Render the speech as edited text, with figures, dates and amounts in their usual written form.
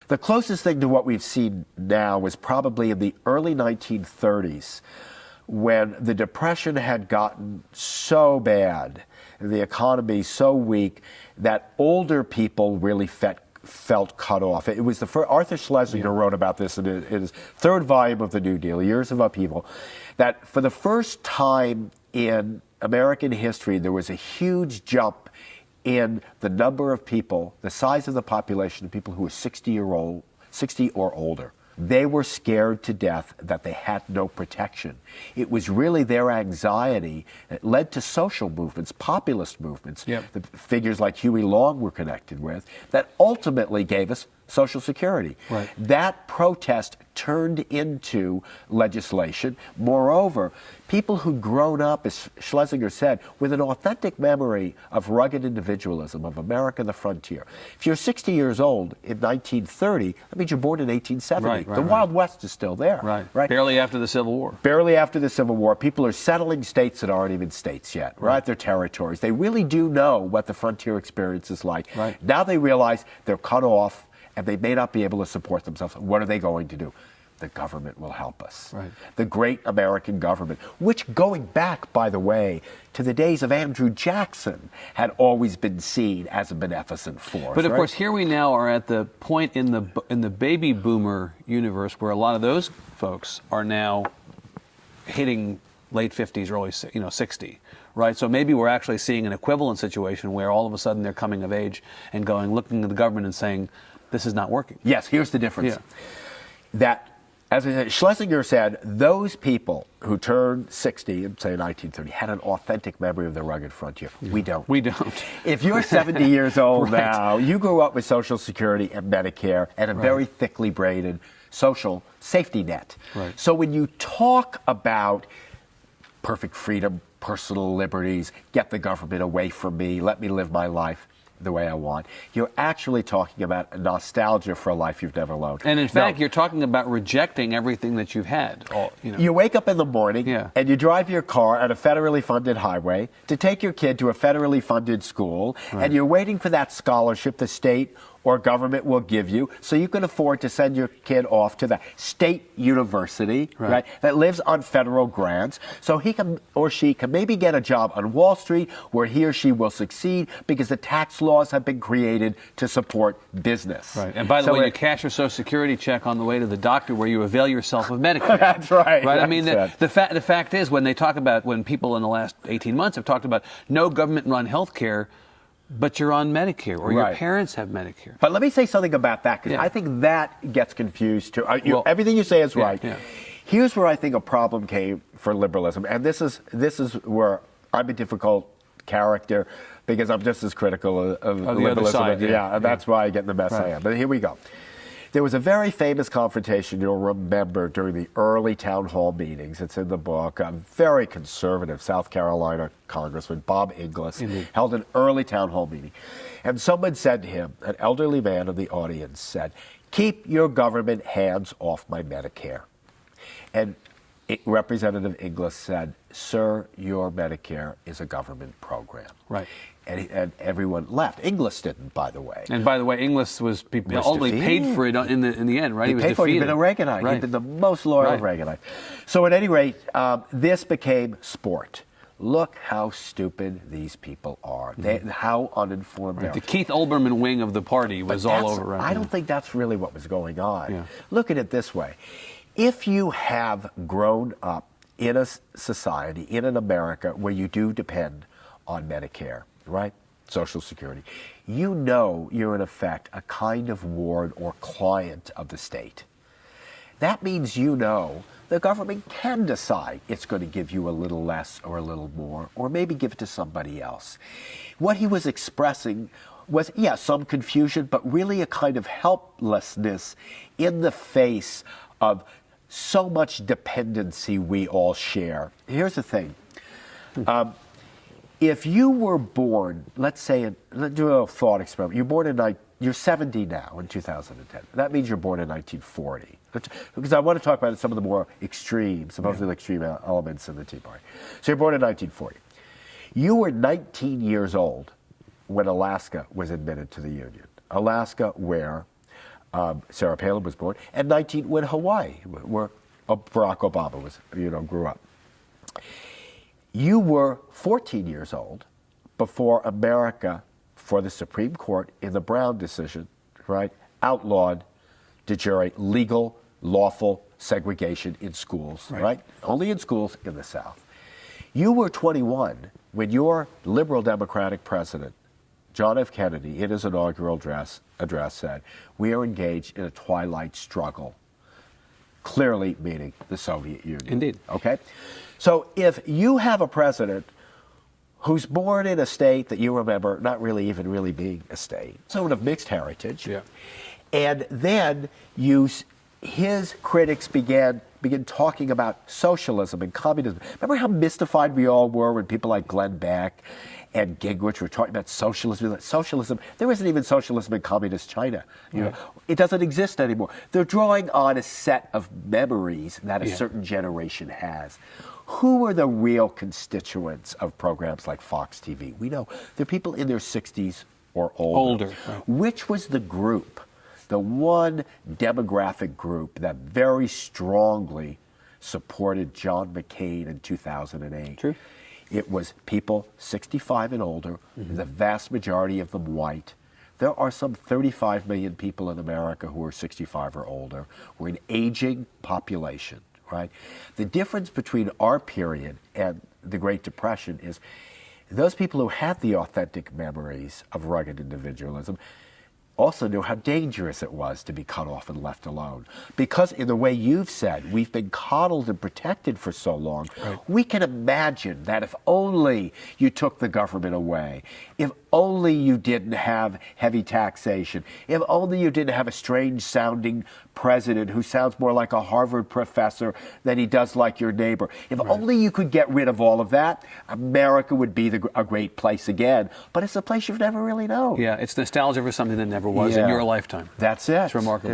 The closest thing to what we've seen now was probably in the early 1930s, when the Depression had gotten so bad, the economy so weak, that older people really felt cut off. It was the first, Arthur Schlesinger wrote about this in his third volume of the New Deal, Years of Upheaval, that for the first time in American history, there was a huge jump in the number of people, the size of the population of people who were 60 or older. They were scared to death that they had no protection. It was really their anxiety that led to social movements, populist movements, the figures like Huey Long were connected with, that ultimately gave us Social Security. Right. That protest turned into legislation. Moreover, people who'd grown up, as Schlesinger said, with an authentic memory of rugged individualism, of America, the frontier. If you're 60 years old in 1930, that means you're born in 1870. The Wild West is still there. Right. Barely after the Civil War. Barely after the Civil War. People are settling states that aren't even states yet, right? They're territories. They really do know what the frontier experience is like. Now they realize they're cut off, and they may not be able to support themselves. What are they going to do? The government will help us. The great American government, which, going back, by the way, to the days of Andrew Jackson, had always been seen as a beneficent force. But of course, here we now are at the point in the baby boomer universe where a lot of those folks are now hitting late 50s, early 60. Right, so maybe we're actually seeing an equivalent situation where all of a sudden they're coming of age and looking at the government and saying, this is not working. Yes, here's the difference. That, as I said, Schlesinger said, those people who turned 60 in, say, 1930 had an authentic memory of the rugged frontier. We don't. We don't. If you're 70 years old now, you grew up with Social Security and Medicare and a very thickly braided social safety net. So when you talk about perfect freedom, personal liberties, get the government away from me, let me live my life the way I want, you're actually talking about a nostalgia for a life you've never known. And in fact, you're talking about rejecting everything that you've had. You wake up in the morning and you drive your car on a federally funded highway to take your kid to a federally funded school, and you're waiting for that scholarship the state or government will give you, so you can afford to send your kid off to the state university, that lives on federal grants, so he can or she can maybe get a job on Wall Street where he or she will succeed because the tax laws have been created to support business. And by the way, you cash your Social Security check on the way to the doctor where you avail yourself of Medicare. That's right. I mean, the fact is, when people in the last 18 months have talked about no government-run health care, but you're on Medicare, or your parents have Medicare. But let me say something about that, because I think that gets confused too. Everything you say is right. Here's where I think a problem came for liberalism, and this is where I'm a difficult character, because I'm just as critical of liberalism. And that's why I get in the mess I am. But here we go. There was a very famous confrontation you'll remember during the early town hall meetings. It's in the book. A very conservative South Carolina Congressman, Bob Inglis, held an early town hall meeting. And someone said to him, an elderly man in the audience said, "Keep your government hands off my Medicare." And Representative Inglis said, "Sir, your Medicare is a government program." And everyone left. Inglis didn't, by the way. And by the way, Inglis was ultimately paid for it in the end, right? He was defeated. He'd been a Reaganite. He'd been the most loyal Reaganite. So at any rate, this became sport. Look how stupid these people are. How uninformed they are. The Keith Olbermann wing of the party was all over. I don't think that's really what was going on. Look at it this way. If you have grown up in a society, in an America, where you do depend on Medicare, Social Security, you know you're in effect a kind of ward or client of the state. That means you know the government can decide it's going to give you a little less or a little more, or maybe give it to somebody else. What he was expressing was, some confusion, but really a kind of helplessness in the face of so much dependency we all share. Here's the thing. If you were born, let's do a thought experiment. You're 70 now in 2010. That means you're born in 1940. Because I want to talk about some of the more extreme, supposedly extreme elements in the Tea Party. So you're born in 1940. You were 19 years old when Alaska was admitted to the Union. Alaska, where Sarah Palin was born, and 19 when Hawaii, where Barack Obama was, grew up. You were 14 years old before America, for the Supreme Court in the Brown decision, right, outlawed de jure legal, lawful segregation in schools, right? Only in schools in the South. You were 21 when your liberal Democratic president, John F. Kennedy, in his inaugural address said, "We are engaged in a twilight struggle," clearly meaning the Soviet Union. Indeed. Okay? So if you have a president who's born in a state that you remember not really even really being a state, someone of mixed heritage, and then his critics began talking about socialism and communism. Remember how mystified we all were when people like Glenn Beck and Gingrich were talking about socialism? Socialism, there isn't even socialism in communist China. You know, it doesn't exist anymore. They're drawing on a set of memories that a certain generation has. Who are the real constituents of programs like Fox TV? We know they're people in their 60s or older. Which was the group, the one demographic group that very strongly supported John McCain in 2008? True. It was people 65 and older, the vast majority of them white. There are some 35 million people in America who are 65 or older. We're an aging population, right? The difference between our period and the Great Depression is those people who had the authentic memories of rugged individualism also knew how dangerous it was to be cut off and left alone. Because in the way you've said, we've been coddled and protected for so long, we can imagine that if only you took the government away, if only you didn't have heavy taxation, if only you didn't have a strange-sounding president who sounds more like a Harvard professor than he does like your neighbor, if only you could get rid of all of that, America would be a great place again. But it's a place you've never really known. Yeah, it's nostalgia for something that never was in your lifetime. That's it. It's remarkable.